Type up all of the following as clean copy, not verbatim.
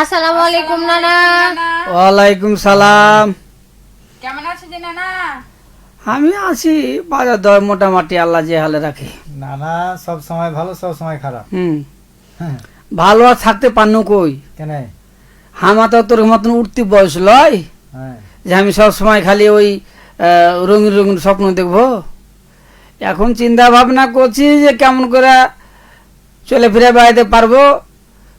আসসালামু আলাইকুম নানা। ওয়ালাইকুম সালাম। কেমন আছো যে নানা? আমি আছি, বাজার দর মোটামুটি আল্লাহ যে হালে রাখে। নানা সব সময় ভালো, সব সময় খারাপ। হ্যাঁ, ভালো আর থাকতে পারনু কই? কেন? আমার তো তোর মতন উঠতি বয়স লয় হ্যাঁ, যে আমি সব সময় খালি ওই রঙিন রঙিন স্বপ্ন দেখবো। এখন চিন্তা ভাবনা করছি যে কেমন করে চলে ফিরে বেড়াইতে পারবো,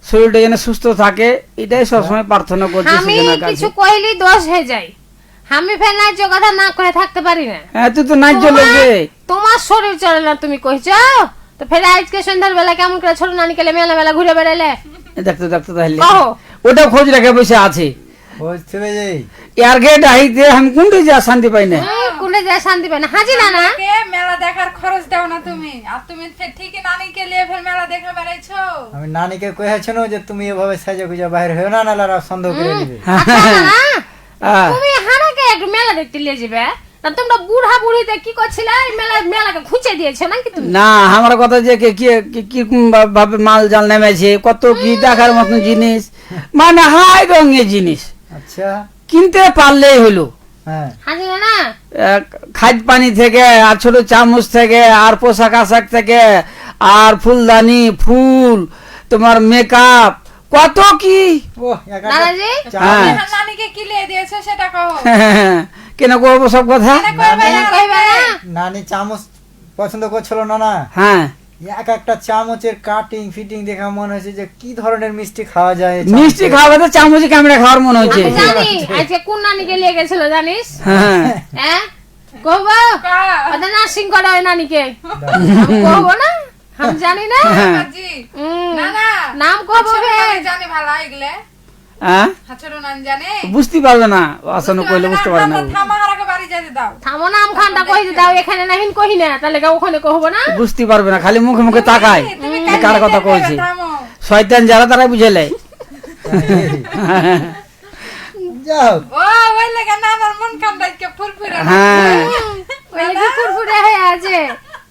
শরীরটা যেন সুস্থ থাকে, এটাই সবসময় প্রার্থনা করছি। আমি সেজন্য কাছে। কিছু কইলি দোষ হয়ে যায়। আমি ফের ন্যায্য কথা না কয়ে থাকতে পারি না। হ্যাঁ, তুই তো ন্যায্য লোকে। তোমার শরীর চলে না তুমি কইছো, তো ফের আজকে সন্ধ্যার বেলা কেমন করে ছোট নানিকে মেলা মেলা ঘুরে বেড়াইলে? দেখতে দেখতে তাহলে কহো। ওটা খোঁজ রেখে বসে আছে। বুঝতে পেরেছি। ইয়ার গেট আইতে আমি কোনটা যা শান্তি পাই না। কোনে যায় শান্তি পায় না। হাজি নানা, কে মেলা দেখার খরচ দাও না তুমি, আর তুমি ঠিকই নানিকে নিয়ে ফের মেলা দেখা বেড়াইছো। আমি নানিকে কয়েছিল যে তুমি এভাবে সাজা গুজা বাইরে হয়ে না, নাহলে আর সন্দেহ করে দিবে। আচ্ছা নানা, হ্যাঁ। তুমি হানাকে একটু মেলা দেখতে নিয়ে যাবে না? তোমরা বুড়া বুড়িতে কি করছিলে? এই মেলাকে খুঁজে দিয়েছো নাকি তুমি? না, আমার কথা যে কিরকম ভাবে মাল জাল নেমেছে, কত কি দেখার মতন জিনিস, মানে হাই রঙের জিনিস আচ্ছা। কিনতে পারলেই হলো। হ্যাঁ, হাজি নানা, খাদ্য পানি থেকে আর ছোট চামচ থেকে আর পোশাক আশাক থেকে আর ফুলদানি, ফুল, তোমার মেকআপ, কত কি। ও একা নানাজি, হ্যাঁ। নানিকে কি লিয়ে দিয়েছো সেটা কহো। কেন করবো সব কথা? কইবে না? নানি চামচ পছন্দ করছিল না না, হ্যাঁ, এক একটা চামচের কাটিং ফিটিং দেখা মনে হয়েছে যে কি ধরনের মিষ্টি খাওয়া যায় এই চামচে। মিষ্টি খাওয়াবে তো চামচে ক্যামেরা খাওয়ার মনে হচ্ছে। আমি জানি আজকে কোন নানিকে নিয়ে গেছিল জানিস? হ্যাঁ, হ্যাঁ কহবো? ওদের নার্সিং করে ওই নানিকে কহবো না? আমি জানি না। জি হুম, নানা নাম কহবো ছোট বে? নানি জানে ভালো এগুলো, হ্যাঁ, ছোট নানি জানে। বুঝতে পারবে না, আসানো কইলে বুঝতে পারে না। থামাহারাকে বাড়ি যেতে দাও। থামো নাম খানটা কহি দাও, এখানে নাহিন কহি না, তাহলে ওখানে কহবো না? বুঝতে পারবে না, খালি মুখে মুখে তাকায় তুমি যে কার কথা কইছে। থামো। শয়তান যারা তারা বুঝেলে। যাও। ও ওই লাগে নানার মন কান্দাইকে ফুরফুরে। হ্যাঁ, ওই কি ফুরফুরে হয়ে আছে,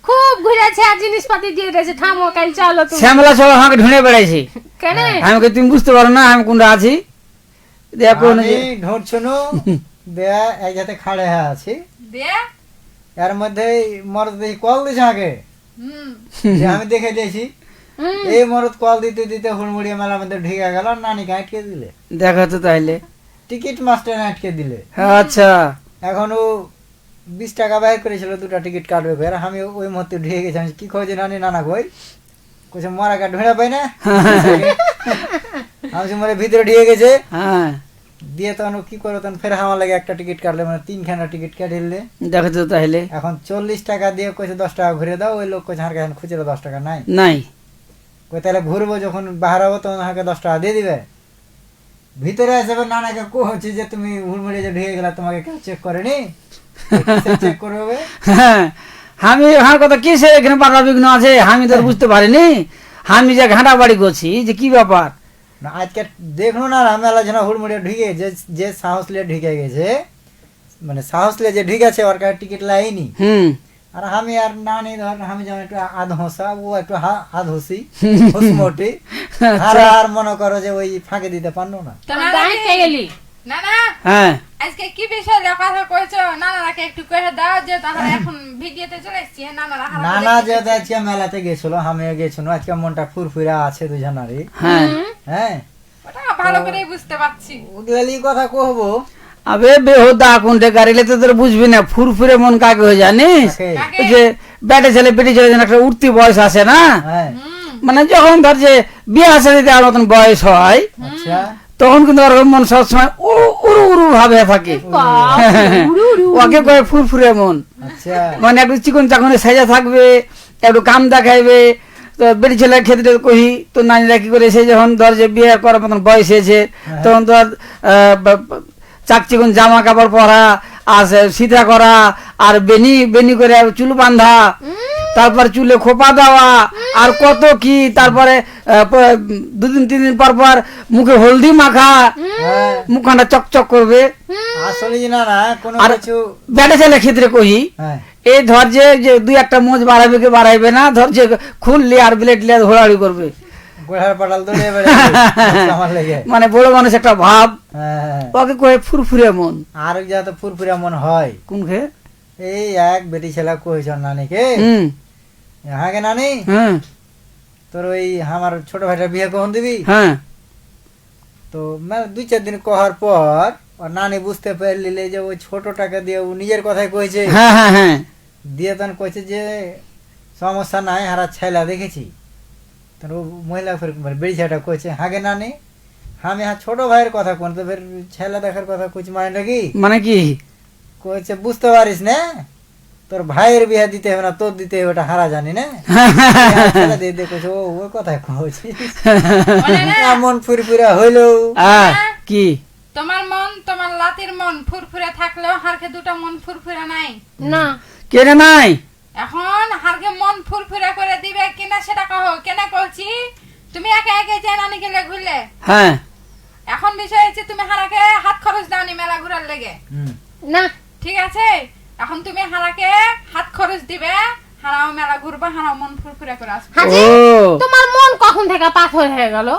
খুব ঘুরেছে আর জিনিসপাতি দিয়ে দিয়েছে। থামো, কাল চলো তুমি। শ্যামলা সব আমাকে ঢুঁড়ে বেড়াইছে। কেন? আমাকে তুমি বুঝতে পারো না আমি কোনটা আছি? দেখো না আমি যে- ঢুঁড়ছুনু দেয়া এক জাতে খাড়ে হয়ে আছি, দিয়ে এর মধ্যে মরদ দেখি কল দিছে আগে, হুম যে আমি দেখে দিয়েছি। হুম, এই মরদ কল দিতে দিতে হুড়মুড়িয়ে মেলার মধ্যে ঢুকে গেল, নানিকে আটকে দিলে, দেখো তো তাইলে। টিকিট মাস্টার আটকে দিলে। আচ্ছা, এখন ও 20 টাকা বাইর করেছিল, 2টা টিকিট কাটবে ফের। আমি ওই মুহূর্তে ঢুকে গেছি। আমি কি খোঁজে নানি, নানা কই? কইছে মরা কাট ঢুঁড়া পাই না। আমি মরে ভিতরে ঢুকে গেছে হ্যাঁ, দিয়ে, তখন ও কি করো, তখন ফের আমার লাগে একটা টিকিট কাটলে, মানে 3খানা টিকিট কাটিলে। দেখো তো তাইলে। এখন 40 টাকা দিয়ে কইছে 10 টাকা ঘুরে দাও। ওই লোক কইছে আমার কাছে খুচরো 10 টাকা নাই। নাই। কই তাহলে ঘুরবো যখন বাহার হবো তখন আমাকে 10 টাকা দিয়ে দিবে। ভিতরে এসে এবার নানাকে হচ্ছে যে তুমি হুড়মুড়িয়ে যে ঢুকে গেলা, তোমাকে কেউ চেক করেনি? চেক করবে। হ্যাঁ, আমি আমার কথা কি সে এখানে বাধা বিঘ্ন আছে আমি তো আর বুঝতে পারিনি। আমি যে ঘাঁটা বাড়ি করছি যে কি ব্যাপার। না আজকে দেখলো না মেলা যেন হুড়মুড়িয়ে ঢুকে যে সাহস লিয়ে ঢুকে গেছে, মানে সাহস লিয়ে যে ঢুকেছে ওর কাছে টিকিট লাইনি। হুম, আর আমি আর নানি ধর আমি যেমন একটু আধ হসা, ও একটু আধ হসি হুসমটি। আর মনে করো যে ওই ফাঁকে দিতে পারলো না। তো গায়ে কে গেলি? নানা হ্যাঁ, আজকে কি বিষয় নিয়ে কথা কইছো? নানাকে একটু কয়ে দাও যে তাহলে এখন ভিডিওতে চলে এসেছি। নানারা নানা যেহেতু আজকে মেলাতে গেছিল, আমিও গেছিল, আজকে মনটা ফুরফুরা আছে দুজনারই। হ্যাঁ। হ্যাঁ, ওটা ভালো করে বুঝতে পারছি। ওগুলি কথা কহবো। আবে বেহুদা কোনটা গাড়িলে তো তোর বুঝবি না, ফুরফুরে মন কাকে হয়ে জানিস? কাকে? ওই যে বেটে ছেলে বেটি ছেলে যেন একটা উঠতি বয়স আছে না, হ্যাঁ, মানে যখন ধর যে বিয়ে আসে দিতে আর মতন বয়স হয় আচ্ছা। তখন কিন্তু ওর মন সবসময় উড়ু উড়ু ভাবে থাকে। ওকে কয়ে ফুরফুরে মন, আচ্ছা, মানে একটু চিকন চাকনে সাজা থাকবে, একটু কাম দেখাইবে। তো বেটি ছেলের ক্ষেত্রে কহি তো নানিরা কি করে, সে যখন ধর যে বিয়ে করার মতন বয়স হয়েছে তখন তো আর চাক চিকন জামা কাপড় পরা আর সিধা করা আর বেনি বেনি করে চুল বাঁধা, তারপর চুলে খোপা দেওয়া আর কত কি, তারপরে 2-3 দিন পর পর মুখে হলদি মাখা, হ্যাঁ। মুখখানটা চকচক করবে। আসলে না না কোনো আর কিছু। বেটা ছেলের ক্ষেত্রে কহি হ্যাঁ, এই ধর যে 2-1টা মোজ বাড়াবে কি বাড়াইবে না, ধর যে খুললি আর ব্লেড লিয়ে ঘোরাঘুরি করবে। গোড়ার পাটাল দৌড়িয়ে বেড়াচ্ছে আমার লেগে। মানে বড় মানুষ একটা ভাব, হ্যাঁ, ওকে কয়ে ফুরফুরে মন। আর যা তো ফুরফুরা মন হয়। কোন খে? এই এক বেটি ছেলে কইছ নানিকে, হুম, হ্যাঁ গে নানি, হ্যাঁ, তোর ওই আমার ছোট ভাইটার বিয়ে কখন দিবি? হ্যাঁ, তো 2-4 দিন কহার পর ওর নানি বুঝতে পারলিলে যে ওই ছোট টাকা দিয়ে ও নিজের কথাই কইছে। হ্যাঁ, হ্যাঁ, হ্যাঁ, দিয়ে তখন কইছে যে সমস্যা নাই, হারা ছেলা দেখেছি। তখন ও মহিলা ফের বেড়ি ছেলেটা কইছে, হাগে নানি আমি ছোট ভাইয়ের কথা কোন, তো ফের ছেলে দেখার কথা কইছি, মানে নাকি মানে কি? কইছে বুঝতে পারিস না, তোর ভাইয়ের বিয়ে দিতে হবে না, তোর দিতে হবে, ওটা হারা জানি না। ছেলে দিয়ে দিয়ে কইছে, ও ওই কথাই কইছিস। বলে না, মন ফুরফুরা হইলো। কি? তোমার মন, তোমার লাতির মন ফুরফুরে থাকলেও হারকে দুটো মন ফুরফুরে নাই। না কেনে নাই? এখন হারকে মন ফুরফুরে করে দিবে কিনা সেটা কहो। কেন কইছি, তুমি একা একা যে নানি গেলে ঘুরলে, হ্যাঁ, এখন বিষয় হচ্ছে তুমি হারাকে হাত খরচ দাওনি মেলা ঘুরার লেগে, হুম। না ঠিক আছে? এখন তুমি হারাকে হাত খরচ দিবে, হারাও মেলা ঘুরবা, হারাও মন ফুরফুরে করে আসবে। হাজি, ও তোমার মন কখন থেকে পাথর হয়ে গেল?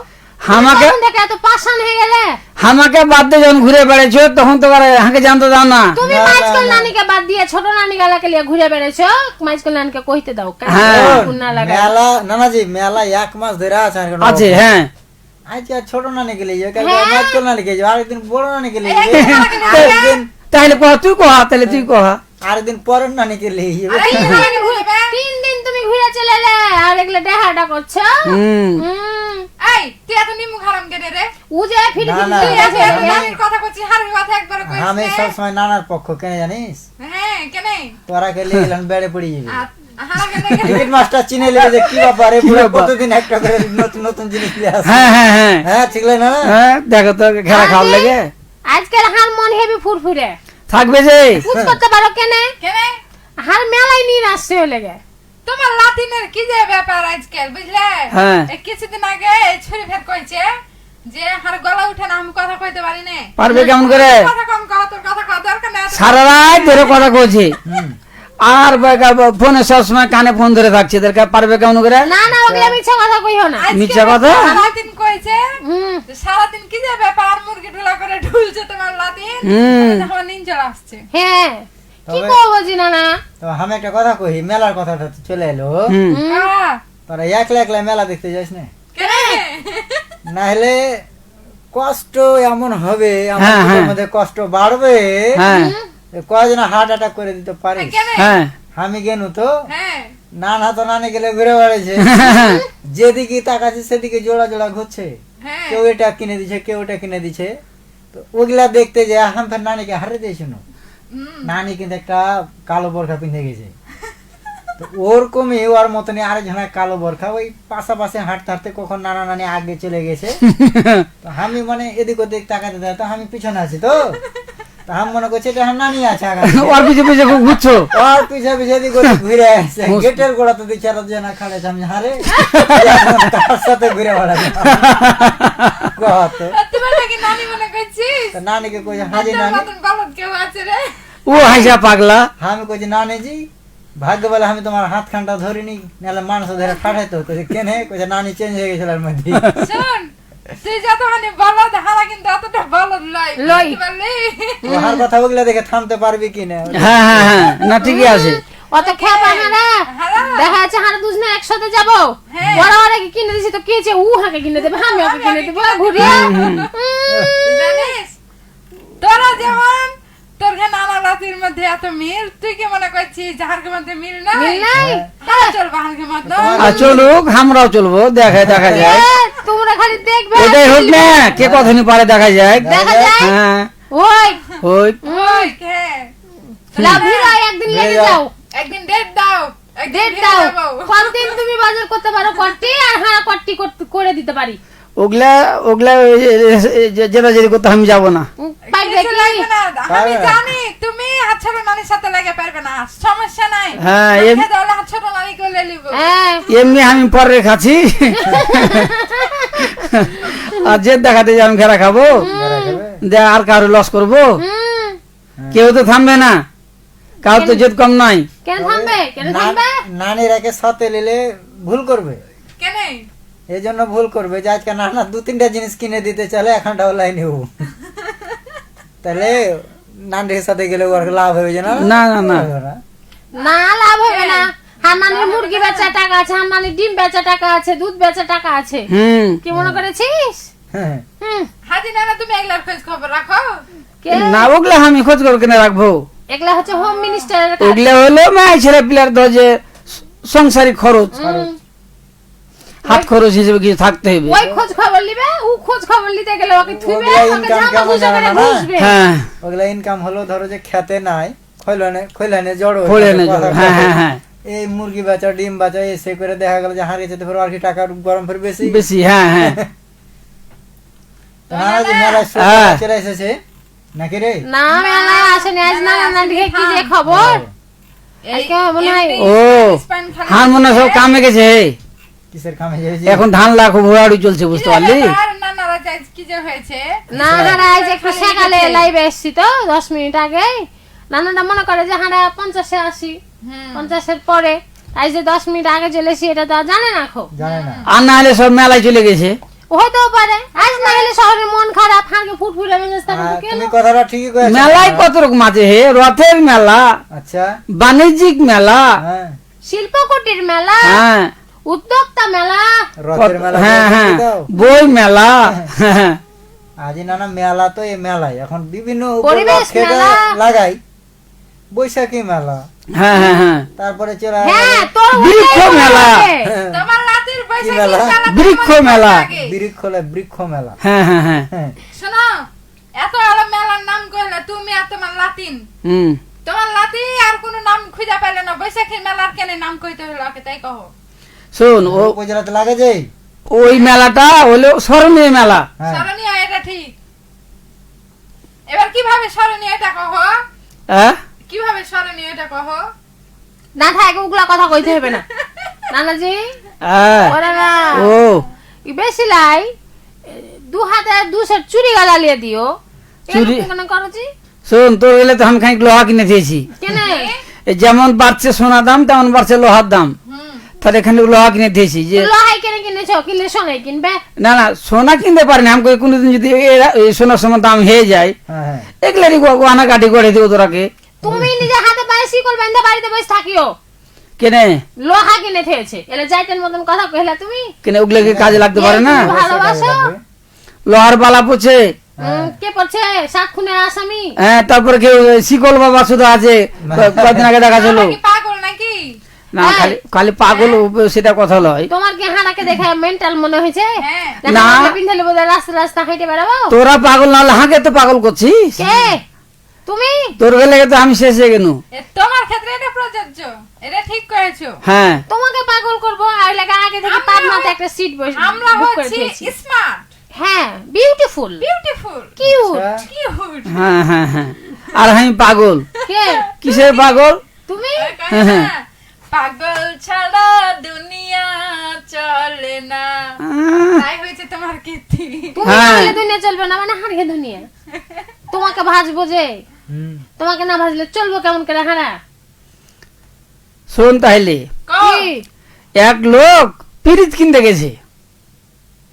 আমাকে কখন থেকে এত পাষাণ হয়ে গেলে? আমাকে বাদ দিয়ে যখন ঘুরে বেড়েছো তখন তো আর হাঁকে জানতে দাও না। তুমি না, মাইজকল না, না। নানিকে বাদ দিয়ে ছোট নানি গালাকে লিয়ে ঘুরে বেড়েছো, মাইজকল নানিকে কইতে দাও কেন হ্যাঁ। কোন না লাগা। মেলা নানাজি মেলা 1 মাস ধরে আছে আর কোনো আছে, হ্যাঁ। আচ্ছা ছোট নানি গেলে কাল হ্যাঁ। মাঝকল নানি গেছে, আরেকদিন বড় নানি গেলে এই তাহলে কহ, তুই কহা, তাহলে তুই কহা। আরেকদিন পরের নানি গেলে আরে এই নানি ঘুরবে। 3 দিন তুমি ঘুরে চলে এলে আর এগুলো দেখাটা করছো। হুম, হুম, এই তুই এত নিমু হারাম কেন রে? ও যে ফিরে না, ফিরে না, তুই তুই আছে এত নানির কথা কইছিস, হারের কথা একবার কইছিস। আমি সবসময় নানার পক্ষ, কেন জানিস? হ্যাঁ কেন? তোরা গেলে গেলাম বেড়ে পড়ে যাবে। হারা কেন? টিকিট মাস্টার চিনে নেবে যে কি ব্যাপারে, পুরো ব্যাপার? প্রতিদিন একটা করে নতুন নতুন জিনিস নিয়ে আসে। হ্যাঁ, হ্যাঁ, হ্যাঁ, হ্যাঁ ঠিক লাগে না? হ্যাঁ, দেখো তো খেলা খাওয়ার লেগে আজকাল হার মন হেবি ফুরফুরে থাকবে যে। পুজ করতে পারো কেন? কেন? হার মেলাই নিয়ে আসছে ওই লেগে। তোমার লাতিনের কি যে ব্যাপার আজকাল, বুঝলে? হ্যাঁ। এই কিছুদিন আগে ছুরি ফের কইছে যে হার গলা উঠে না, আমি কথা কইতে পারি না। পারবে কেমন করে? কথা কম কও, তোর কথা কও, দরকার নাই। সারা রাত ধরে কথা কইছে, হুম। আর ফোনে সবসময় কানে ফোন ধরে থাকছে, এদেরকে পারবে কেমন করে? না না ওগুলা মিছা কথা কইও না। আজকে মিথ্যা কথা? লাতিন কইছে হুম, যে সারাদিন কি যে ব্যাপার, মুরগি ঢুলা করে ঢুলছে তোমার লাতিন, হুম। আমার নিঞ্জল আসছে। হ্যাঁ কি তবে- করবো জিনা না। তো আমি একটা কথা কই, মেলার কথাটা তো চলে এলো। হুম, তোরা একলা একলা মেলা দেখতে যাস না, কেন? না হলে কষ্ট এমন হবে, হ্যাঁ, আমার হ্যাঁ। মধ্যে কষ্ট বাড়বে, হ্যাঁ, কয়জন হার্ট অ্যাটাক করে দিতে পারে। কেন? হ্যাঁ, আমি গেনু তো হ্যাঁ নানা তো নানি গেলে ঘুরে বেড়াইছে, যেদিকে তাকাচ্ছে সেদিকে জোড়া জোড়া ঘুরছে, হ্যাঁ কেউ এটা কিনে দিছে, কেউ এটা কিনে দিছে। তো ওগুলা দেখতে যে আমি ফের নানিকে হারে দিয়েছি। হুম। নানি কিন্তু একটা কালো বোরখা পিঁধে গেছে, তো ওরকমই ওর মতনই আরেকজনের কালো বোরখা, ওই পাশাপাশি হাঁটতে হাঁটতে কখন নানা নানি আগে চলে গেছে। তো আমি মানে এদিক ওদিক তাকাতে দেয়, তো আমি পিছনে আছি, তো আমি মনে করছি এটা আমার নানি আছে আগে, ওর পিছে পিছে খুব ঘুরছো। ওর পিছে পিছে এদিক ওদিক ঘুরে আসছে, গেটের গোড়া তো দিচ্ছে আর জানা খাড়েছে, আমি হারে তার সাথে ঘুরে বেড়াবো কত। আর তোমার নাকি নানি মনে করছিস? তো নানিকে কইছে হাজি তোর নানি, মতন বলদ কেউ আছে রে? ও হাইসা পাগলা। আমি কইছি নানিজি ভাগ্য বলে আমি তোমার হাত খানটা ধরিনি, নাহলে মানুষ ধরে ঠাঠাইতো। কইছে কেনে? কইছে নানি চেঞ্জ হয়ে গেছিল এর মধ্যে। শোন, তুই যতখানি বলদ, হারা কিন্তু অতটা বলদ লয়, লয়। বুঝতে পারলি? ওহার কথা ওগুলা দেখে থামতে পারবি কিনা? হ্যাঁ, হ্যাঁ, হ্যাঁ, না ঠিকই আছে। অত খেপা হারা হারা? দেখা যাচ্ছে হারা দুজনে একসাথে যাবো, হ্যাঁ। বড় বড় কিনে দিছি, তো কি হয়েছে, ও হাকে কিনে দেবে, আমি ওকে কিনে দেবো, ঘুরিয়ে জানিস, তোরা যেমন তোর ঘে নানা লাতির মধ্যে এত মিল, তুই কি মনে করছিস যাহার মধ্যে মিল নাই? মিল নাই। হ্যাঁ, চল বাহারকে মতো। আর চলুক, আমরাও চলবো, দেখা দেখা যায়। তোমরা খালি দেখবে, এটাই হোক না, কে কথা নি পারে দেখা যায়। দেখা যায়। হ্যাঁ, ওই ওই ওই কে? লাভিরা একদিন লেগে যাও। যাও, একদিন ডেট দাও, একদিন ডেট ঘুরে দাও, যাবো। কতদিন তুমি বাজার করতে পারো কট্টি, আর হারা কট্টি করে দিতে পারি। ওগুলা ওগুলা যেটা যেটা করতে আমি যাবো না। পাইবে কিছু কি? লাগবে না, আমি পারবে না। জানি তুমি হাতছাড়া নানির সাথে লাগে পারবে না, সমস্যা নাই। হ্যাঁ, মুখে দলে হাতছাড়া নানি করে লিব। হ্যাঁ, এমনি আমি পরে খাচ্ছি, আর যে দেখাতে যে আমি খেলা খাবো, যারা খাবে। দেখ আর কারো লস করবো, হুম, কেউ তো থামবে না, কারো তো জেদ কম নাই। কেন থামবে, কেন না- থামবে? নানির একে সাথে নিলে ভুল করবে। কেন? এই জন্য ভুল করবে যে আজকে নানা 2-3টা জিনিস কিনে দিতে চলে এখানটাও লাইন নেব, তাহলে নান্ডের সাথে গেলে ওর লাভ হবে যে না না, না, না। না লাভ হবে না। হামানের মুরগি বেচা টাকা আছে, হামানের ডিম বেচা টাকা আছে, দুধ বেচা টাকা আছে। কি মনে করেছিস? হ্যাঁ। হুম, হাজি নানা তুমি এগুলার খোঁজ খবর রাখো? কে? না ওগুলা আমি খোঁজ করে কিনে রাখবো। এগুলা হচ্ছে হোম মিনিস্টারের কাজ। ওগুলা হলো মায়ের ছেলে পিলার যে সংসারিক খরচ, হাত খরচ হিসেবে কিছু থাকতে হবে। ওই খোঁজ খবর নিবে, ও খোঁজ খবর নিতে গেলে ওকে থুবে, ওগুলা ওকে income জামা কেমন গুজো করে জানো না? ঘুষবে। হ্যাঁ, ওগুলা ইনকাম হলো ধরো যে খেতে নাই, খৈলানে জড়ো হয়ে খোলেনে কথা জড়ো, হ্যাঁ, হ্যাঁ, হ্যাঁ। এই মুরগি বাচ্চা ডিম বাচ্চা এসে করে দেখা গেল যে হারিয়ে যেতে পারো আর কি টাকার গরম ফের বেশি বেশি, হ্যাঁ, হ্যাঁ। তো নানা যে মেলায় হ্যাঁ। চলে এসেছে নাকি রে? না মেলায় আসেনি আজ, না না দিকে কি যে খবর। আজকে মনে হয় ও হার মনে হয় সব কামে গেছে। কিসের কামে যাইছে? এখন ধান লাখ ভোড়াড়ি চলছে, বুঝতে পারলি? নানারা আজ কি যে হয়েছে? না হারা আজ একটু সকালে লাইভে এসছি তো 10 মিনিট আগে। নানাটা মনে করে যে হারা 50-এ আসি, 50-এর পরে। আজ যে 10 মিনিট আগে চলেছি এটা তো আর জানে না খো। জানে না। আর না হলে সব মেলায় চলে গেছে। হতেও পারে আজ না গেলে শহরের মন খারাপ, হাঁকে ফুটফুটে মেজাজ থাকে হ্যাঁ, কেন? তুমি কথাটা ঠিকই কয়েছো। মেলায় কত রকম আছে হে, রথের মেলা, আচ্ছা। বাণিজ্যিক মেলা, হ্যাঁ। শিল্পকুটির মেলা, হ্যাঁ, উদ্যোক্তা মেলা, রথের মেলা হ্যাঁ, বলতে হ্যাঁ, দাও। বই মেলা, হ্যাঁ, আজি নানা মেলা তো এই মেলায় এখন বিভিন্ন পরিবেশ উপলক্ষে মেলা। লাগাই। বৈশাখী মেলা, হ্যাঁ, হ্যাঁ, হ্যাঁ, তারপরে চলে হ্যাঁ তোর বৃক্ষ ওটাই মেলা। বলে। তোমার লাতির বৈশাখী মেলা? মেলা বৃক্ষ তোমার মেলা। লাগে। বৃক্ষ মেলা। হ্যাঁ, হ্যাঁ, হ্যাঁ, হ্যাঁ। শোনো, এত বড় মেলার নাম কইলে তুমি আর তোমার লাতিন, হুম। তোমার লাতি আর কোনো নাম খুঁজে পাইলে না, বৈশাখী মেলার কেন নাম কইতে হলো ওকে তাই কহো। শোন, ও উপজেলাতে লাগে যে ওই মেলাটা হলো স্মরণীয় মেলা। হ্যাঁ। স্মরণীয়, এটা ঠিক। এবার কিভাবে স্মরণীয় এটা কহো? হ্যাঁ, কিভাবে স্মরণীয় এটা কহো? না থাকে ওগুলা কথা কইতে হবে না নানাজি। হ্যাঁ, ওরা না ও ই বেশি লাই 2 হাতে 2 সেট চুরি গালালিয়ে দিও। চুরি? এরকম কেন করছি? শোন, তোর এলে তো আমি খানিক লোহা কিনে দিয়েছি। কেনে? এই যেমন বাড়ছে সোনা দাম তেমন বাড়ছে লোহার দাম, তাহলে এখানে লোহা কিনে দিয়েছি যে লোহাই কেনে কিনেছো, কিনলে সোনাই কিনবে। না না সোনা কিনতে পারিনি আমি, কোনোদিন যদি এই সোনার সময় দাম হয়ে যায় হ্যাঁ, হ্যাঁ। এগুলারই গহনা কাটি করে দেবো তোরাকে। তুমি নিজে হাতে পায়ে শিকল বাঁধা বাড়িতে বসে থাকিও, কেনে লোহা কিনে থেয়েছে। এলে যাইতেন মতন কথা কইলা তুমি। কেনে ওগুলোকে কাজে লাগতে পারে না। এই ভালোবাসো। লোহার বালা পড়ছে, কে পড়ছে? 7 খুনের আসামি। হ্যাঁ, তারপরে কেউ শিকল বাবা শুধু আছে, কয়েকদিন আগে দেখা ছিল। আমরা কি পাগল নাকি? না খালি খালি পাগল সেটা কথা লয়। তোমার কি হাঁটাকে দেখে মেন্টাল মনে হয়েছে? হ্যাঁ। না। পিন্ধালে বোধহয় রাস্তা রাস্তা হাইটে বেড়াবো। তোরা পাগল না হলে হাঁকে তো পাগল করছিস। কে তুমি? তোর গেলে তো আমি শেষ হয়ে গেল। তোমার ক্ষেত্রে এটা প্রযোজ্য, এটা ঠিক করেছো। হ্যাঁ, তোমাকে পাগল করবো আর লাগে আগে থেকে আমরা পাবনাতে একটা সিট বসে আমরা বুক করে হচ্ছি দিয়েছি। স্মার্ট, হ্যাঁ বিউটিফুল, বিউটিফুল, কিউট। আচ্ছা। কিউট। হ্যাঁ, হ্যাঁ, হ্যাঁ। আর আমি পাগল। কে কিসের পাগল? তুমি? হ্যাঁ। পাগল ছাড়া দুনিয়া চলে না, তাই হয়েছে তোমার কীর্তি। তুমি হ্যাঁ। বললে দুনিয়া চলবে না মানে হারিয়ে দুনিয়া। তোমাকে ভাজবো যে, হুম। তোমাকে না ভাজলে চলবো কেমন করে হারা? শোন তাহলে, কও। কি? এক লোক পিরিত কিনতে গেছে।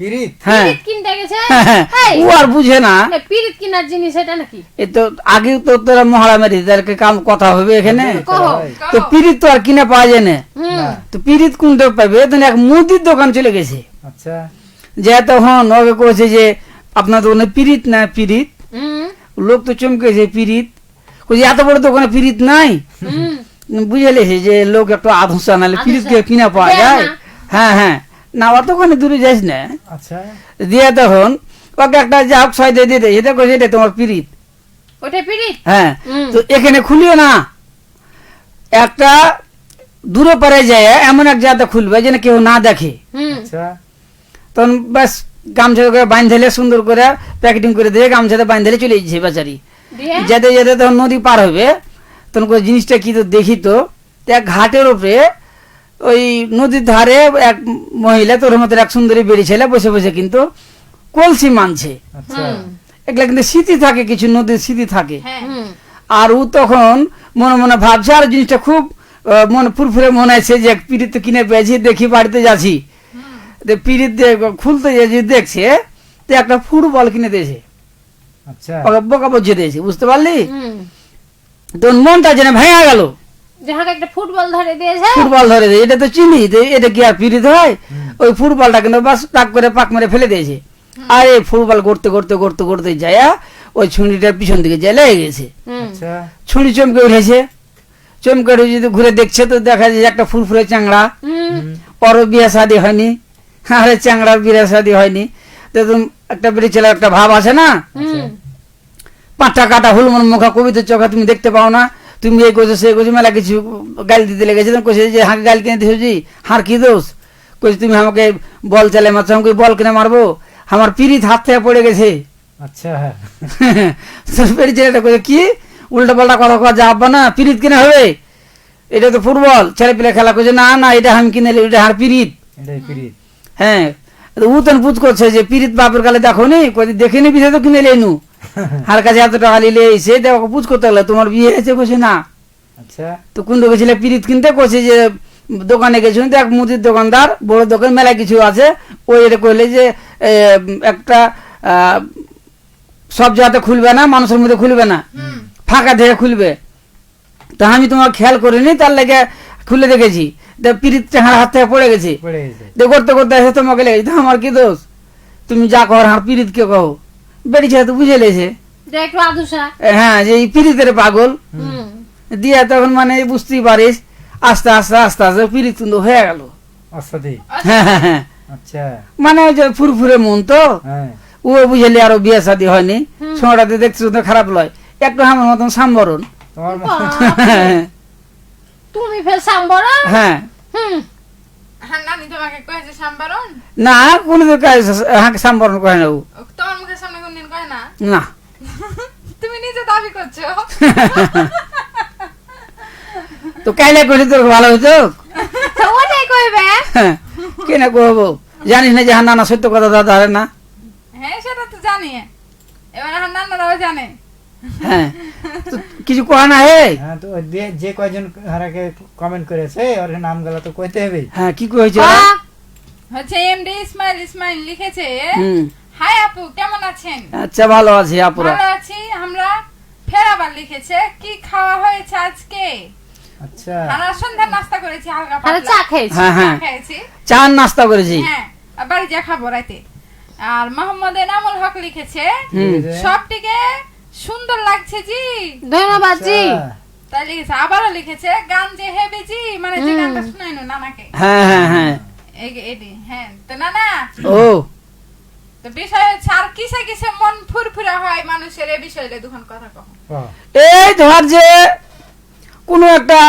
পিরিত? হ্যাঁ, পিরিত কিনতে গেছে? হ্যাঁ, এই, ও আর বুঝে না। এই পিরিত কিনার জিনিস এটা নাকি? এ তো আগে তো তোরা মহারা মেরি তাদেরকে কাম কথা হবে এখানে। কহো। তো পিরিত তো আর কিনে পাওয়া যায় না। হুম, না। তো পিরিত কোনটা পাবে? তো এক মুদির দোকান চলে গেছে, আচ্ছা। যে তখন ওকে কইছে যে আপনার দোকানে পিরিত না পিরিত। হুম, লোক তো চমকেছে, পিরিত কইছে এত বড় দোকানে পিরিত নাই। হুম। বুঝে লেছে যে লোক একটু আধুসা নাহলে পিরিত আধুসা। কিনা পাওয়া দেয় যায়। না। হ্যাঁ, হ্যাঁ, না অতখানি দূরে যাইস না। আচ্ছা। দিয়ে তখন ওকে একটা যা হোক ছয় দিয়ে দিতে, এটা কইছে এটা তোমার পিরিত। ওটা পিরিত? হ্যাঁ, হুম। তো এখানে খুলিও না, একটা দূরে পারে যায় এমন এক জায়গাতে খুলবে যেন কেউ না দেখে। হুম, আচ্ছা। তখন ব্যাস গামছা করে বাঁধলে সুন্দর করে প্যাকেটিং করে দিয়ে গামছাতে বাঁধলে চলে যাচ্ছে বেচারি। দিয়ে? যেতে যেতে তখন নদী পার হবে, তখন করে জিনিসটা কি তো দেখি তো এক ঘাটের উপরে ওই নদীর ধারে এক মহিলা তোর মতো এক সুন্দরী বেড়ি ছেলে বসে বসে কিন্তু কলসি মানছে। আচ্ছা। হুম, এগুলা কিন্তু স্মৃতি থাকে, কিছু নদীর স্মৃতি থাকে। হ্যাঁ। হুম। আর ও তখন মনে মনে ভাবছে আর জিনিসটা খুব মনে ফুরফুরে মনে আছে যে পিড়িত কিনে পেয়েছি, দেখি বাড়িতে যাচ্ছি। পিরিত খুলতে যে দেখছে তো একটা ফুটবল কিনে দিয়েছে, আচ্ছা ওকে বোকা বুঝিয়ে দিয়েছে, বুঝতে পারলি? হুম। তো মনটা যেন ভেঙে গেল, যাহাকে একটা ফুটবল ধরে দিয়েছে, ফুটবল ধরে দিয়ে এটা তো চিনি, তো এটা কি আর পিরিত হয়? ওই ফুটবলটা কিন্তু বাস টাক করে পাক মেরে ফেলে দিয়েছে। আর এই ফুটবল করতে করতে করতে করতে যায় ওই ছুরিটার পিছন দিকে যায় লেগে গেছে। হুম। আচ্ছা ছুরি চমকে উঠেছে, চমকে উঠে যদি ঘুরে দেখছে তো দেখা যায় যে একটা ফুরফুরে চ্যাংড়া, হুম। ওরও বিয়ে শাদী হয়নি, আরে চ্যাংড়ার বিয়ে শাদী হয়নি, তো তুমি একটা বেড়ে ছেলে একটা ভাব আছে না, হুম। পাঁচটা কাটা হুলমন মুখা কবিতার চোখা তুমি দেখতে পাও না, তুমি এই করছো সেই করছো, মেলা কিছু গাল দিতে লেগেছে। কইছে যে হাঁকে গাল কিনে দিয়েছো জি, হার কি দোষ? কইছে তুমি আমাকে বল চালে মারছো, আমাকে বল কিনে মারবো, আমার পিরিত হাত থেকে পড়ে গেছে। আচ্ছা বেড়ে ছেলেটা কইছে কি উল্টা পাল্টা কথা কওয়া যাবে না, পিরিত কিনে হবে, এটা তো ফুটবল ছেলে পেলে খেলা। করছে না না এটা আমি কিনে এলি, এটা হার পিরিত। এটাই পিরিত। হ্যাঁ উতন পুত করছে যে পিরিত বাপের কালে দেখো নি, দেখিনি বিষয় তো কিনে এলু, হার কাছে এত টাকা নিলে এসে দেখো পুজ করতে গেলে তোমার বিয়ে হয়েছে, কইছে না। আচ্ছা তো কোন গেছিলে পিরিত কিনতে, কইছে যে দোকানে গেছিল, দেখ মুদির দোকানদার বড় দোকান মেলা কিছু আছে, ওই এটা কইলে যে একটা সব জায়গাতে খুলবে না, মানুষের মধ্যে খুলবে না, ফাঁকা থেকে খুলবে। তা আমি তোমার খেয়াল করিনি, তার লেগে খুলে দেখেছি, পিরিতটা হাত থেকে পড়ে গেছে। পড়ে গেছে। করতে করতে এসে তোমাকে লেগেছে, আমার কি দোষ? তুমি যা কর হার পিরিত কে কहो, বেড়ি ছেলে তো বুঝে লেছে যে একটু আদুসা। হ্যাঁ যে এই পিরিতের পাগল হুম। দিয়া, তখন মানে বুঝতেই পারিস আস্তে আস্তে আস্তে আস্তে পিরিত কিন্তু হয়ে গেল। অসাধি। হ্যাঁ হ্যাঁ হ্যাঁ, আচ্ছা মানে ওই যে ফুরফুরে মন তো, হ্যাঁ ও বুঝলি আরো বিয়ে শাদী হয়নি, সময়টাতে দেখছো তো খারাপ লয়, একটু আমার মতন সাম্বরণ। তোমার বাপরে, তুমি ফের সাম্বর? হ্যাঁ হুম। হ্যাঁ নানি তোমাকে কয়েছে সাম্বারন? না কোনো হাঁকে সাম্বরণ করে না ও, তোমার মুখের সামনে কোনদিন কয় না? না। তুমি নিজে দাবি করছো। তো কাইলে করলে তোর ভালো হতো, তো ওটাই কইবে। কেন কহবো? জানিস না যে হ্যাঁ না সত্য কথা দাদা হারে না। হ্যাঁ সেটা তো জানি, এবার আমার নানারাও জানে। হ্যাঁ তো কিছু কয় না হে। হ্যাঁ তো যে কয়জন হারাকে কমেন্ট করেছে ওর নামগুলো তো কইতে হবে। হ্যাঁ কি কয়েছে? হচ্ছে এমডি ইসমাইল ইসমাইল লিখেছে, হুম হাই আপু কেমন আছেন? আচ্ছা ভালো আছি আপুরা। ভালো আছি আমরা। ফের আবার লিখেছে কি খাওয়া হয়েছে আজকে? আচ্ছা আমরা সন্ধ্যার নাস্তা করেছি হালকা আরে পাতলা। চা খেয়েছি। হ্যাঁ হ্যাঁ চা খেয়েছি। চা নাস্তা করেছি। হ্যাঁ আবার যা খাবো রাতে। আর মোহাম্মদ এনামুল হক লিখেছে হুম সবটিকে সুন্দর লাগছে জি। ধন্যবাদ জি। আচ্ছা, তাই লিখেছে, আবারও লিখেছে গান যে হেবে জি, মানে যে গানটা শুনাইনো নানাকে। হ্যাঁ হ্যাঁ হ্যাঁ এডি হ্যাঁ তো নানা ও তো বিষয় হচ্ছে আর কিসে কিসে মন ফুরফুরা হয় মানুষের, এই বিষয়ে দুখান কথা কহ। বাহ, এই ধর যে কোনো একটা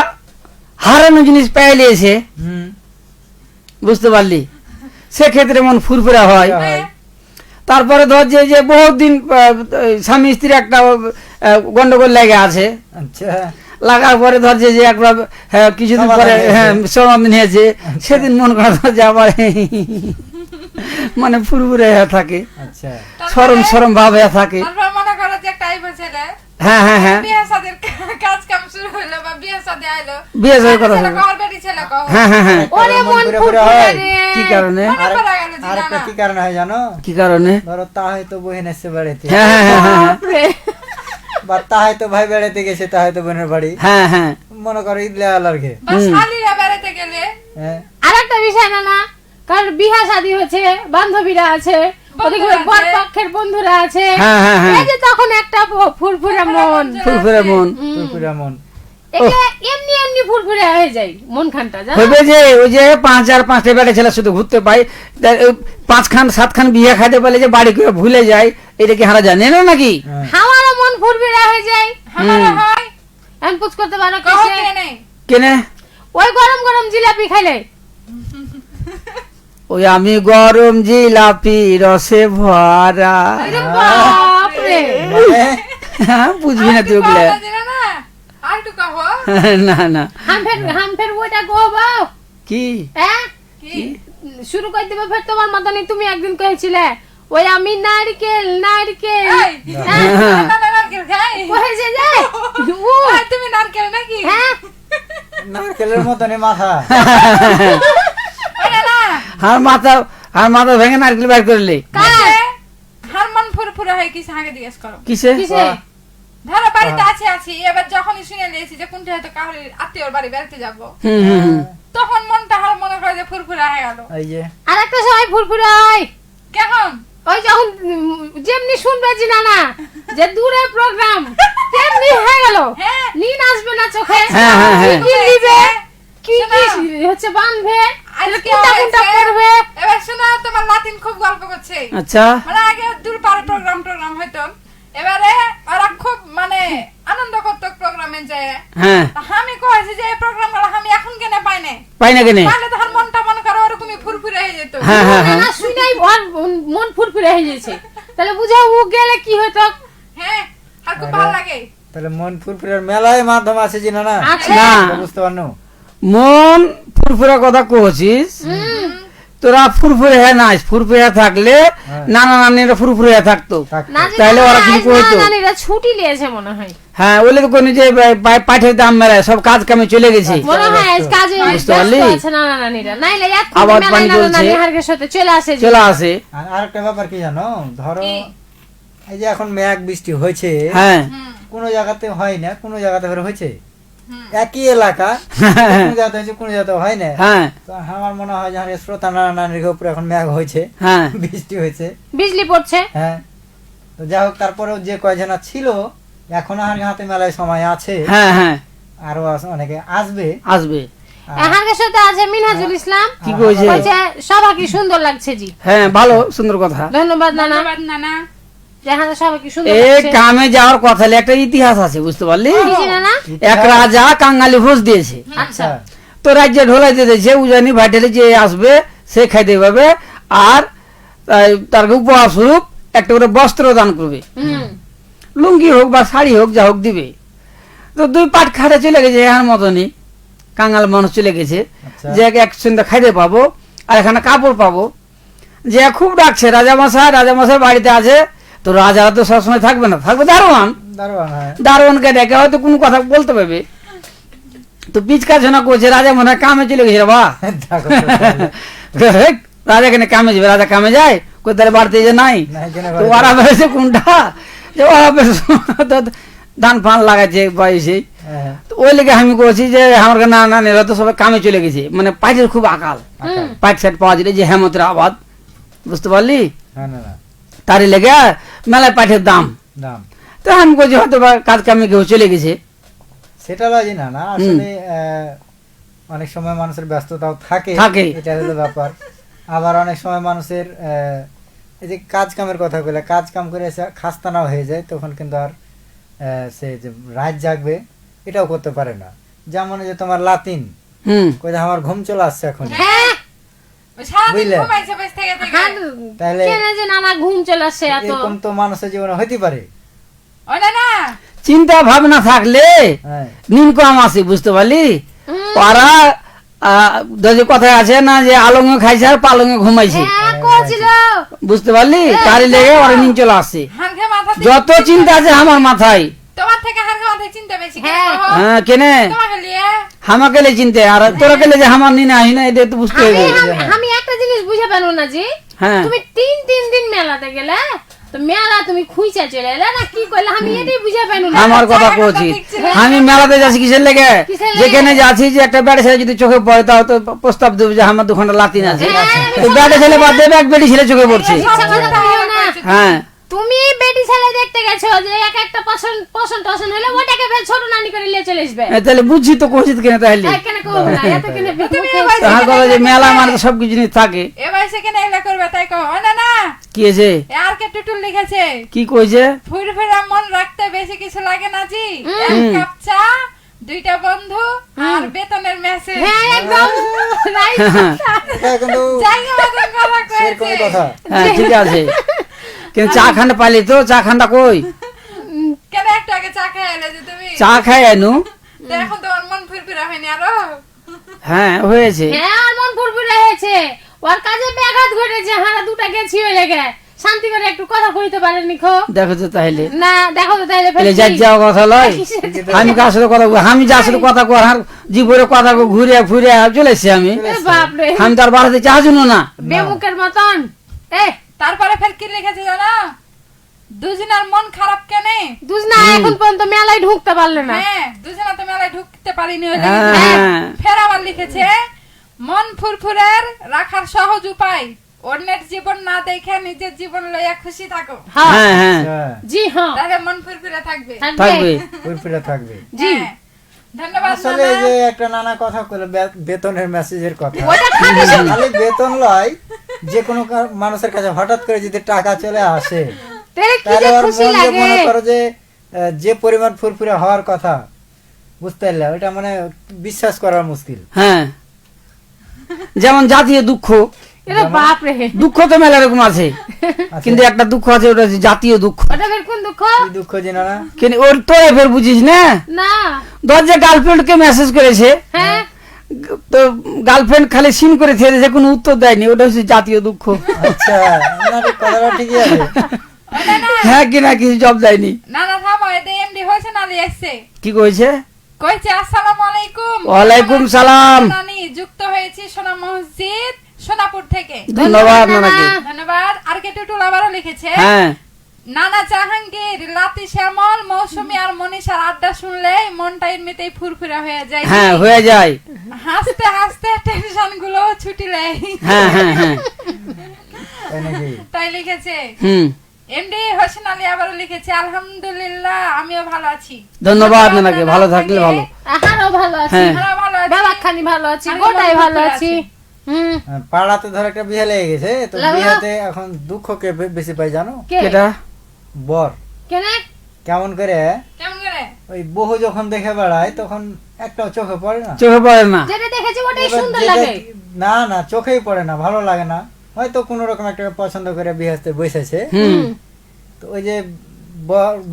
হারানো জিনিস পেয়ে নিয়েছে, হুম বুঝতে পারলি, সেক্ষেত্রে মন ফুরফুরা হয়। হয়। তারপরে ধর যে যে বহুত দিন স্বামী স্ত্রী একটা গন্ডগোল লেগে আছে, আচ্ছা লাগার পরে ধর যে যে একবার কিছুদিন সমাধান পরে হয়েছে। হ্যাঁ সমাধান হয়েছে, সেদিন মন করা যে আবার মানে ফুরফুরে হয়ে থাকে, আচ্ছা সরম সরম ভাব হয়ে থাকে। তারপর মনে করো যে একটা আইব ছেলে, হ্যাঁ হ্যাঁ হ্যাঁ বিয়ে শাদীর কাজ কাম শুরু হইলো বা বিয়ে শাদী আইলো, বিয়ে শাদীর কথা ছেলে শুরু। কর বেটি ছেলে কহ, হ্যাঁ হ্যাঁ হ্যাঁ ওরে মন মন ঘুরে ঘুরে ফুরফুরে হয়। রে। কি কারণে? মনে পড়া গেল যে আর একটা নানা কি কারণ হয় জানো? কি কারণে? ধরো তা হয়তো বহিন এসছে বাড়িতে, হ্যাঁ হ্যাঁ হ্যাঁ হ্যাঁ বাপরে। বা তা হয়তো ভাই বেড়াতে গেছে, তা হয়তো বোনের বাড়ি, হ্যাঁ হ্যাঁ মনে করো ঈদ লেয়ালারকে। বা শালীরা বেড়াতে গেলে হ্যাঁ আরেকটা বিষয় না, কারণ বিহা শাদী হয়েছে, বান্ধবীরা আছে, ওদিকে বন্ধুরা বর আছে। পক্ষের বন্ধুরা আছে, হ্যাঁ হ্যাঁ হ্যাঁ এই যে তখন একটা ফুরফুরে মন, ফুরফুরে মন পুরপুরা মন। এটা এমনি এমনি ফুরফুরে হয়ে যায় মন খানটা, জানো? হবে যে ওই যে 5 আর 5টা বেটা ছেলে শুধু ঘুরতে পাই, 5-7খান বিয়ে খাইতে পারলে যে বাড়ি করে ভুলে যায়, এটা কি হারা জানে না নাকি? হ্যাঁ। আমারও মন ফুরফুরে হয়ে যায়, আমারও হয়। আমি পুজ করতে পারো কহ কেসে? কে নেই কেনে? ওই গরম গরম জিলাপি খাইলে ওই আমি গরম জিলাপি রসে ভরা। আরে বাপরে। মানে হ্যাঁ বুঝবি না তুই আরেকটু ওগুলো। কহ দিলে না, আরেকটু কহ। না না হাম ফের ওইটা গোবা, কি হ্যাঁ কি? শুরু করে দেবে ফের তোমার মতনই, তুমি একদিন কয়েছিলে ওই আমি নারকেল নারকেল, এই, হ্যাঁ নানা নারকেল খাই? কয়েছে যে ও, এই, তুমি নারকেল নাকি? হ্যাঁ নারকেলের মতনই মাথা। ওটা না। আর মাথা আর মাথা ভেঙে নারকেল বের করলে হার মন ফুরফুরা হয় কিসে আগে জিজ্ঞেস করো কিসে কিসে ধরো বাড়িতে আছি এবার যখনই শুনে নিয়েছি যে কোনটা হয়তো কাউর আত্মীয়র বাড়ি বেড়াতে যাবো হুম হুম হুম। তখন মনটা হার মনে করে যে ফুরফুরা হয়ে গেল এই যে আর একটা সময় ফুরফুরে হয় কেমন ওই যখন যেমনি শুনবে জি না যে দূরে প্রোগ্রাম তেমনি হয়ে গেল হ্যাঁ। নিন আসবে না চোখে হ্যাঁ, হ্যাঁ, হ্যাঁ। কি নিবে কি শোনো। কি হচ্ছে বানবে আজকে কোনটা কোনটা হয়েছে, করবে এবার শোনো তোমার লাতিন খুব গল্প করছে আচ্ছা মানে আগে দূর পারে প্রোগ্রাম হইতো এবারে ওরা খুব মানে আনন্দ করতো প্রোগ্রামে যায় হ্যাঁ আমি কইছি যে এই প্রোগ্রাম গুলো আমি এখন কেন পাই না পাই না কেনে তাহলে তখন মনটা মনে করো ওরকমই ফুরফুরে হয়ে যেত হ্যাঁ হ্যাঁ হ্যাঁ না শুনাই ওর মন ফুরফুরে হয়ে গেছে তাহলে বুঝাও ও গেলে কি হতো হ্যাঁ আর খুব ভালো লাগে তাহলে মন ফুরফুরের মেলায় মাধ্যম আছে জিনা না আছে। না। বুঝতে পারনো মন ফুরফুরা কথা কহছিস তোরা ফুরফুরে হ্যাঁ নাই ফুরফুরে থাকলে হ্যাঁ। নানা নানিরা ফুরফুরে থাকতো না যে তাহলে ওরা কি আজ করতো? নানিরা ছুটি নিয়েছে মনে হয় হ্যাঁ ওলে তো কোনো যে পাঠের দাম মেলায় সব কাজ কামে চলে গেছে মনে হয় আজ কাজে বুঝতে ব্যস্ত পারলি? আছে নানা নানিরা নাইলে এক আবার মেলায় পানি নানা চলছে। নানি হারকের সাথে চলে আসে যে। চলে আসে আর আরেকটা ব্যাপার কি জানো ধরো কি? এই যে এখন মেঘ বৃষ্টি হয়েছে হ্যাঁ কোনো জায়গাতে হয় না কোনো জায়গাতে ফের হয়েছে হুম। একই এলাকা কোনো জায়গাতে হয়েছে কোনো জায়গাতে হয় না হ্যাঁ তো আমার মনে হয় যে শ্রোতা নানা নানির উপরে এখন মেঘ হয়েছে হ্যাঁ বৃষ্টি হয়েছে বিজলি পড়ছে হ্যাঁ তো যাই হোক তারপরেও যে কয়জনা ছিল এখনো আর হাতে মেলায় সময় আছে হ্যাঁ হ্যাঁ আরো অনেকে আসবে আসবে হারকের সাথে আছে মিনহাজুল ইসলাম কি কইছে বলছে সবাই কি সুন্দর লাগছে জি হ্যাঁ ভালো সুন্দর কথা ধন্যবাদ নানা ধন্যবাদ নানা যেখানে সবাই কি সুন্দর এই লাগছে কামে যাওয়ার কথা একটা ইতিহাস আছে বুঝতে পারলি কি জি নানা এক রাজা কাঙ্গালি ভোজ দিয়েছে আচ্ছা তো রাজ্যে ঢোলাইতে দিয়েছে উজানি ভাইটালে যে আসবে সে খাইতে পাবে আর তার উপহার স্বরূপ একটা করে বস্ত্র দান করবে হুম লুঙ্গি হোক বা শাড়ি হোক যা হোক দিবে তো দুই পাট খাটে চলে গেছে এর মতনই কাঙ্গাল মানুষ চলে গেছে আচ্ছা। যে এক সন্ধ্যা খাইতে পাবো আর এখানে কাপড় পাবো যে খুব ডাকছে রাজামশাই বাড়িতে আছে তো রাজারা তো সবসময় থাকবে না থাকবে দারোয়ান দারোয়ান হ্যাঁ দারোয়ানকে ডেকে হয়তো কোনো কথা বলতে পারবে তো পিচকা ঝোনা করছে রাজা মনে হয় কামে চলে গেছে বা দেখো রাজা কেন কামে যাবে রাজা কামে যায় কোথায় বাড়তে যে নাই নাই কেন তো বাড়িতে? ওরা বেড়েছে কোনটা যে ওরা বেশ ধান ফান লাগাচ্ছে বয়সে হ্যাঁ, তো ওই লেগে আমি বলছি যে আমার না নানিরা তো সবাই কামে চলে গেছে মানে পাইটের খুব আকাল আকাল। পাইট সাইড পাওয়া যায় যে হেমতের আবাদ বুঝতে পারলি হ্যাঁ, না না তারই লেগে মেলায় পাইটের দাম দাম তো আমি বলছি হয়তো বা কাজ কামে কেউ চলে গেছে সেটা লজি না না আসলে অনেক সময় মানুষের ব্যস্ততাও থাকে থাকে। এটা হলো ব্যাপার আবার অনেক সময় মানুষের এই যে কাজ কামের কথা বলে কাজ কাম করে এসে খাস্তানাও হয়ে যায় তখন কিন্তু আর সে যে রাত জাগবে এটাও করতে পারে না যেমন এই যে তোমার লাতিন কই যে আমার ঘুম চলে আসছে এখন হ্যাঁ ওই সারাদিন বুঝলে? ঘুমাইছে বেশ থেকে হার তাহলে কেন যে নানা ঘুম চলে আসছে এত এরকম তো মানুষের জীবনে হইতে পারে ও না না চিন্তা ভাবনা থাকলে হ্যাঁ নিন কম আসে বুঝতে পারলি ওরা যে কথায় আছে না যে আলঙ্গে খাইছে আর পালঙ্গে ঘুমাইছে হ্যাঁ কছিল বুঝতে পারলি তারই লেগে ওরা নিন চলে আসছে হারখে মাথা যত চিন্তা আছে আমার মাথায় তোমার থেকে হারখে মাথায় চিন্তা বেশি কেন হ্যাঁ। কহো? হ্যাঁ কেনে তোমাকে লিয়ে হামাকে লে চিনতে আর তোরা কেলে যে আমার নিনে আহি না এটা তো বুঝতে হবে আমি একটা জিনিস বুঝে পারো না জি হ্যাঁ তুমি তিন দিন মেলাতে গেলে তো মেলা তুমি খুঁজে চলে এলে না কি করলে আমি এটাই বুঝে পারো না আমার কথা কইছি আমি মেলাতে যাচ্ছি কিসের লেগে কিসের লেগে? যেখানে যাচ্ছি যে একটা বেড়ে ছেলে যদি চোখে পড়ে তাও তো প্রস্তাব দেবে যে আমার দুখানা লাতিন আছে তো বেড়ে ছেলে বাদ দেবে এক বেড়ি ছেলে চোখে পড়ছে ইচ্ছা করে তাইও না। হ্যাঁ তুমি বেটি ছেলে দেখতে গেছো যে এক একটা পছন্দ হলে ওটাকে ফের ছোট নানি করে নিয়ে চলে আসবে তাহলে বুঝছি তো কইছি কেন তাহলে কেন কম না এত কেন তুমি বেশি তাহার কথা যে মেলা মানে তো সবকিছু জিনিস থাকে এ বয়সে কেন এগুলা করবে তাই কহো ও না না কি আছে এ আর কে টুটুল লিখেছে কি কইছে ফুরফুরা মন রাখতে বেশি কিছু লাগে না জি এক কাপ চা দুইটা বন্ধু আর বেতনের মেসেজ হ্যাঁ একদম রাইট এটা কিন্তু জায়গা মতন কথা সেরকমই কয়েছে কথা হ্যাঁ ঠিক আছে কিন্তু চা খান্ডা পাইলি তো চা খান্ডা কই কেন একটু আগে চা খেয়ে এলে যে তুমি চা খাই আনু তো এখন তোমার মন ফুরফুরা হয়নি আরো হ্যাঁ হয়েছে হ্যাঁ আর মন ফুরফুরে হয়েছে ওর কাজে ব্যাঘাত ঘটেছে হারা দুটা গেছি ওই লেগে শান্তি করে একটু কথা কইতে পারেনি খো দেখো তো তাহলে না দেখো তো তাইলে তাহলে যাই যাওয়া কথা লয় আমি কার সাথে কথা বলবো? আমি যার সাথে কথা কর জীবনে কথা ঘুরে ঘুরে চলে এসছি আমি বাপরে আমি তার বাড়িতে চা শুনো না বেমুখের মতন এ তারপরে ফের কি লিখেছে জানো, দুজনের মন খারাপ কেনে? দুজনা এখন পর্যন্ত মেলায় ঢুকতে পারলে না। হ্যাঁ, দুজনা তো মেলায় ঢুকতে পারিনি ওই হ্যাঁ, লিখেছে। হ্যাঁ। ফের আবার লিখেছে, মন ফুরফুরের রাখার সহজ উপায়, অন্যের জীবন না দেখে নিজের জীবন লইয়া খুশি থাকো। হ্যাঁ হ্যাঁ হ্যাঁ জি হ্যাঁ তাহলে মন ফুরফুরে থাকবে। থাকবে ফুরফুরে থাকবে। জি হ্যাঁ। ধন্যবাদ আসলে নানা। যে একটা নানা কথা কইলো বেতনের মেসেজের কথা, ওটা খালি খালি বেতন লয়, যে কোনো মানুষের কাছে হঠাৎ করে যদি টাকা চলে আসে তেরে কি তাহলে যে ওর খুশি মন যে লাগে। মনে করো যে যে পরিমাণ ফুরফুরে হওয়ার কথা, বুঝতে পারলে ওটা মানে বিশ্বাস করা মুশকিল। হ্যাঁ যেমন জাতীয় দুঃখ, এটা বাপ রে দুঃখ তো মেলা রকম আছে কিন্তু একটা দুঃখ আছে ওটা হচ্ছে জাতীয় দুঃখ। ওটা বের কোন দুঃখ? কি দুঃখ জানো না? কিন্তু ওর তো এবার বুঝিস না, না ধর যে গার্লফ্রেন্ড কে মেসেজ করেছে হ্যাঁ তো গার্লফ্রেন্ড খালি সিন করে ছেড়ে যে কোনো উত্তর দেয়নি, ওটা হচ্ছে জাতীয় দুঃখ। আচ্ছা, আপনার এই কথাটা ঠিকই আছে। ওটা না, হ্যাঁ কিনা কিছু জব দেয়নি। নানা থামো, এতে এমডি হয়েছে নালি আসছে। কি কইছে? কইছে আসসালামু আলাইকুম। ওয়ালাইকুম সালাম। নানি যুক্ত হয়েছি সোনা মসজিদ সোনাপুর থেকে। ধন্যবাদ নানাকে। ধন্যবাদ। আর কে টুটুল আবারও লিখেছে, হ্যাঁ নানা জাহাঙ্গীর, লাতি শ্যামল, মৌসুমী আর মনীষার আড্ডা শুনলে মনটা এমনিতেই ফুরফুরা হয়ে যায়। হ্যাঁ হয়ে যায়। হাসতে হাসতে টেনশন গুলো ছুটি নেয়। হ্যাঁ হ্যাঁ হ্যাঁ তাই নাকি? তাই লিখেছে। হুম এমডি হোসেন আলী আবারও লিখেছে, আলহামদুলিল্লাহ আমিও ভালো আছি। ধন্যবাদ নানাকে, ভালো থাকলে ভালো। আহারও ভালো আছি, হ্যাঁ। আমরাও ভালো আছি। বাবাখানি ভালো আছি, আমি গোটাই মন ভালো করে আছি। আছি। হুম পাড়াতে ধর একটা বিয়ে লেগে গেছে, তো লাগলো? বিয়েতে এখন দুঃখ কে বেশি পাই জানো? কে কেটা? বর। কেনে কেমন করে কেমন করে? ওই বহু যখন দেখে বেড়ায় তখন একটাও চোখে পড়ে না। চোখে পড়ে না। যেটা দেখেছি ওটাই এবার সুন্দর যেটা- লাগে। না না, চোখেই পড়ে না, ভালো লাগে না। হয়তো কোন রকম একটা পছন্দ করে বিয়ে আসতে বসেছে, হুম তো ওই যে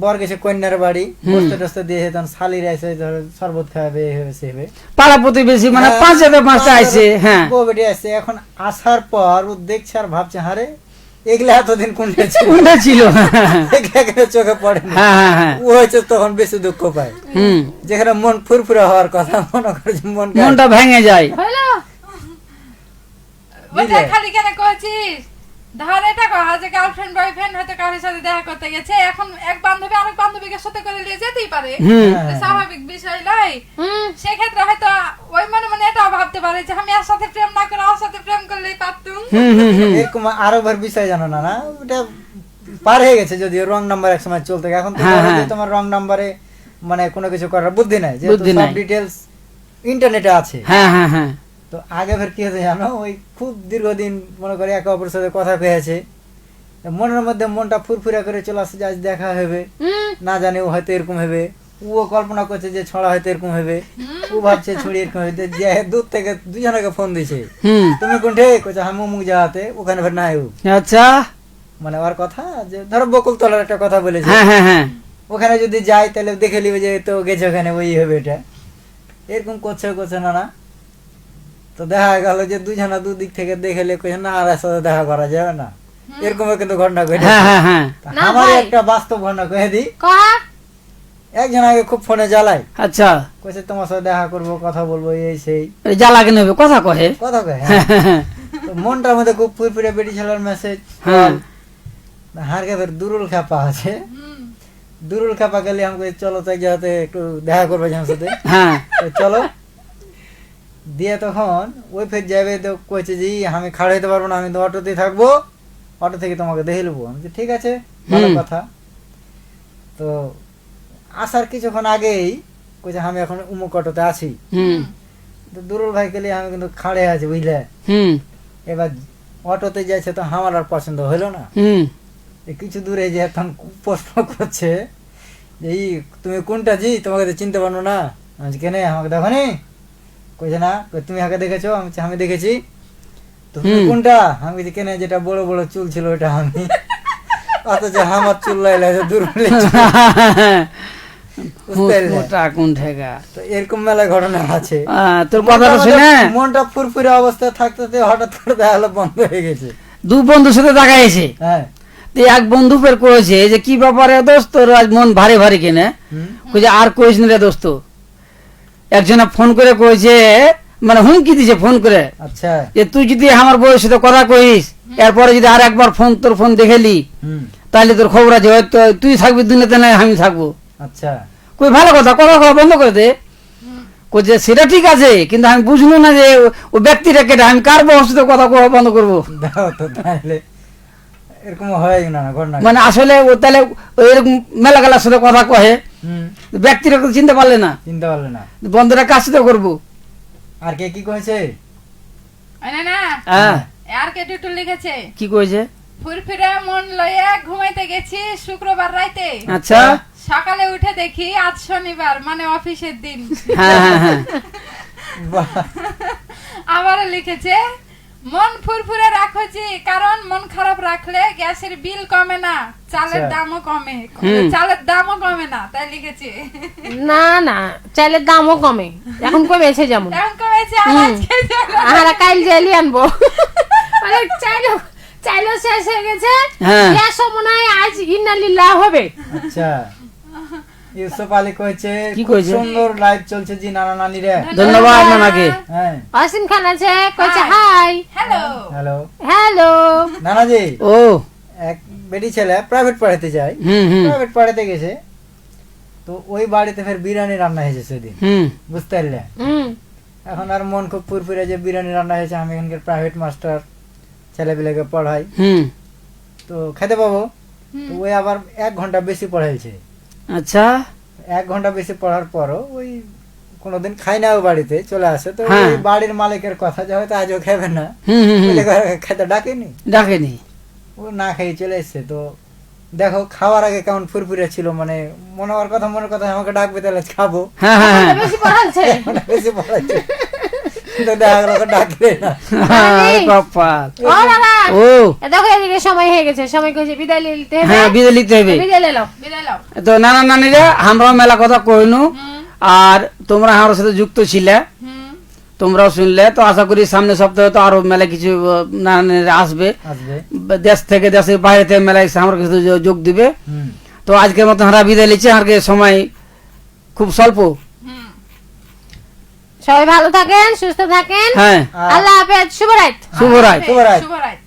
বর গেছে কন্যার বাড়ি, বসতে টসতে দিয়েছে, তখন শালির আছে, ধরো শরবত খাওয়াবে, এই হবে সে হবে। পাড়া প্রতিবেশী মানে হ্যাঁ, 5-5টা আছে। হ্যাঁ বউ বেটি আসছে, এখন আসার পর ও দেখছে আর ভাবছে, হারে এগুলা এতদিন কোনটা ছিল, কোনটা ছিল? এগুলা কেন চোখে পড়ে না। হ্যাঁ হ্যাঁ হ্যাঁ ও হচ্ছে তখন বেশি দুঃখ পায়, হুম যেখানে মন ফুরফুরে হওয়ার কথা, মনে করে যে মনটা ভেঙে যায়। হলো ওটা খালি কেন কইছিস? ধর এটা কহ যে গার্লফ্রেন্ড বয়ফ্রেন্ড হয়তো কারোর সাথে দেখা করতে গেছে, এখন এক বান্ধবী আরেক বান্ধবীকে সাথে করে নিয়ে যেতেই পারে, হুম এটা স্বাভাবিক বিষয় নয়। হুম সেক্ষেত্রে হয়তো ওই মনে মনে এটাও ভাবতে পারে যে আমি আর সাথে প্রেম না করে ওর সাথে প্রেম করলেই পারতুম। হুম হুম হুম এরকম আরো বার বিষয় জানো না, না ওটা পার হয়ে গেছে, যদিও রং নাম্বার এক সময় চলতে, এখন তো হ্যাঁ, ধরো যে হ্যাঁ। তোমার রং নাম্বারে মানে কোনো কিছু করার বুদ্ধি নাই, যেহেতু বুদ্ধি সব নাই। ডিটেলস ইন্টারনেটে আছে। হ্যাঁ হ্যাঁ হ্যাঁ তো আগে ফের কি হয়েছে জানো, ওই খুব দীর্ঘদিন মনে করে একে অপরের সাথে কথা পেয়েছে, মনের মধ্যে মনটা ফুরফুরা করে চলে আসছে যে আজ দেখা হবে, হুম না জানি ও হয়তো এরকম হবে, ও কল্পনা করছে যে ছড়া হয়তো এরকম হবে, ও ভাবছে ছড়ি এরকম হবে, যে দূর থেকে দুজনকে ফোন দিছে, হুম তুমি কোনঠে কইছে আমি মুখ যাওয়াতে, ওখানে ফের নাই ও, আচ্ছা মানে ওর কথা যে ধরো বকুল তলার একটা কথা বলেছে, হ্যাঁ হ্যাঁ হ্যাঁ ওখানে যদি যাই তাহলে দেখে নিবে যে তো গেছে ওখানে, ওই হবে, এটা এরকম করছে না না। তো দেখা গেল যে দুজনা দুদিক থেকে দেখেলে কইছে না আর এর সাথে দেখা করা যাবে না, এরকম কিন্তু ঘটনা ঘটে। হ্যাঁ হ্যাঁ হ্যাঁ না আমার ভাই। একটা বাস্তব ঘটনা কয়ে দিই, কহা একজন আগে খুব ফোনে জ্বালাই, আচ্ছা কইছে তোমার সাথে দেখা করবো, কথা বলবো, এই সেই জ্বালা কেন হবে কথা কহে। কথা কয়ে, হ্যাঁ হ্যাঁ হ্যাঁ তো মনটার মধ্যে খুব ফুরফুরে বেটি ছেলের মেসেজ, হ্যাঁ হারকে ফের দুরুল খাপা আছে, হুম। দুরুল খাপা গেলে আমাকে চলো তো যাতে একটু দেখা করবো আমার সাথে, হ্যাঁ তো চলো দিয়ে তখন ওই ফের যাবে, তো কইছে যে আমি খাড়া হইতে পারবো না, আমি তো অটোতে থাকবো, অটো থেকে তোমাকে দেখে নেবো। আমি বলছি, ঠিক আছে ভালো হুম। কথা। তো আসার কিছুক্ষণ আগেই কইছে আমি এখন উমুক অটোতে আছি, হুম তো দুরুল ভাই গেলে আমি কিন্তু খাড়ে আছি, বুঝলে। হুম এবার অটোতে যাইছে, তো আমার আর পছন্দ হইলো না, হুম এই কিছু দূরে যে এখন প্রশ্ন করছে যে তুমি কোনটা জি, তোমাকে তো চিনতে পারো না। আমি বলছি, কেনে আমাকে দেখো নি? কইছে না, কই তুমি আগে দেখেছো? আমি বলছি, আমি দেখেছি। তো তুমি হুম। কোনটা? আমি বলছি, কেনে যেটা বড় বড় চুল ছিল ওটা আমি। অথচ আমার চুল লাইলে দূর হলে বুঝতে পারলে? মোটা কোন ঠেকা। তো এরকম মেলা ঘটনা আছে। তোর কথাটা শুনে মনটা ফুরফুরে অবস্থায় থাকতে হঠাৎ করে দেখা হলো বন্ধ হয়ে গেছে। দু বন্ধুর সাথে দেখা হয়েছে, হ্যাঁ তো এক বন্ধু ফের কয়েছে যে কি ব্যাপারে দোস্ত তোর আজ মন ভারী ভারী কিনে হুম, কইছে আর কইস না রে দোস্ত একজনে ফোন করে কইছে মানে হুমকি দিছে ফোন করে আচ্ছা যে তুই যদি আমার বউয়ের সাথে কথা কইস এরপরে যদি আর একবার তোর ফোন দেখেলি হুম, তাহলে তোর খবর আছে হয়তো তুই থাকবি দুনিয়াতে না আমি থাকবো আচ্ছা কই ভালো কথা কথা বন্ধ করে দে কইছে সেটা ঠিক আছে কিন্তু আমি বুঝলো না যে ও ব্যক্তিটা কেটে আমি কার বউয়ের সাথে কথা কওয়া বন্ধ করবো দাও তো তাহলে এরকম হয় না ঘটনা মানে আসলে ও তাহলে ও এরকম মেলা গেলার সাথে কথা কহে হুম, ব্যক্তিরা তো চিনতে পারলে না চিনতে পারলে না বন্ধুরা কাজ তো করবো আর কে কি কয়েছে না না হ্যাঁ আর কে টুটুল লিখেছে কি কইছে ফুরফুরা মন লয়ে ঘুমাইতে গেছি শুক্রবার রাইতে আচ্ছা সকালে উঠে দেখি আজ শনিবার মানে অফিসের দিন হ্যাঁ হ্যাঁ হ্যাঁ বাহ, আবার লিখেছে মন ফুরফুরে রাখছি কারণ মন খারাপ রাখলে গ্যাসের বিল কমে না চালের আচ্ছা। দামও কমে হুম। চালের দামও কমে না তাই লিখেছে না না চাইলের দামও কমে এখন কমেছে যেমন এখন কমেছে আর আজকে যাবে। আর কাইল জেলি আনবো মানে চাইলেও শেষ হয়ে গেছে হ্যাঁ। গ্যাসও মনে হয় আজ ইন্নালিল্লাহ হবে আচ্ছা ইউসুফ আলী কয়েছে কি খুব কয়েছে? সুন্দর লাইভ চলছে জি নানা নানি রে ধন্যবাদ নানাকে হ্যাঁ অসীম খান আছে কইছে Hi. Hi hello hello hello নানাজি ও এক বেটি ছেলে প্রাইভেট পড়াতে যায় হুম হুম প্রাইভেট পড়াতে গেছে তো ওই বাড়িতে ফের বিরিয়ানি রান্না হয়েছে সেদিন হুম বুঝতে পারলে হুম এখন আর মন খুব ফুরফুরে যে বিরিয়ানি রান্না হয়েছে আমি এখানকার প্রাইভেট মাস্টার ছেলেপিলেকে পড়াই হুম তো খেতে পাবো তো ওই আবার 1 ঘন্টা বেশি পড়াইছে আচ্ছা 1 ঘন্টা বেশি পড়ার পরও ওই কোনোদিন খাই না ও বাড়িতে চলে আসে তো হ্যাঁ। ওই বাড়ির মালিকের কথা যে হয়তো আজও খাবে না হুম হুম হুম বলে খেতে ডাকেনি ডাকেনি ও না খেয়ে চলে এসছে তো দেখো খাওয়ার আগে কেমন ফুরফুরে ছিল মানে মনের কথা আমাকে ডাকবে তাহলে খাবো হ্যাঁ হ্যাঁ হ্যাঁ বেশি পড়াচ্ছে মানে বেশি পড়াচ্ছে তো দেখা গেল ওকে ডাকবে না আরে কপাল ও দাদা ও এ দেখো এদিকে সময় হয়ে গেছে সময় কইছে বিদায় নিতে হবে হ্যাঁ বিদায় নিতে হবে বিদায় নিলাম বিদায় লাও তো নানা নানিরা আমরাও মেলা কথা কইনু আর তোমরা আমার সাথে যুক্ত ছিলে হুম তোমরাও শুনলে তো আশা করি সামনে সপ্তাহে তো আরো মেলা কিছু নানানিরা আসবে আসবে দেশ থেকে দেশের বাইরে থেকে মেলায় এসে আমার কাছে যোগ দিবে হুম তো আজকের মতো হারা বিদায় নিচ্ছে আর সময় খুব স্বল্প হুম সবাই ভালো থাকেন সুস্থ থাকেন হ্যাঁ আর আল্লাহ হাফেজ শুভরাত শুভরাত শুভরাত শুভরাত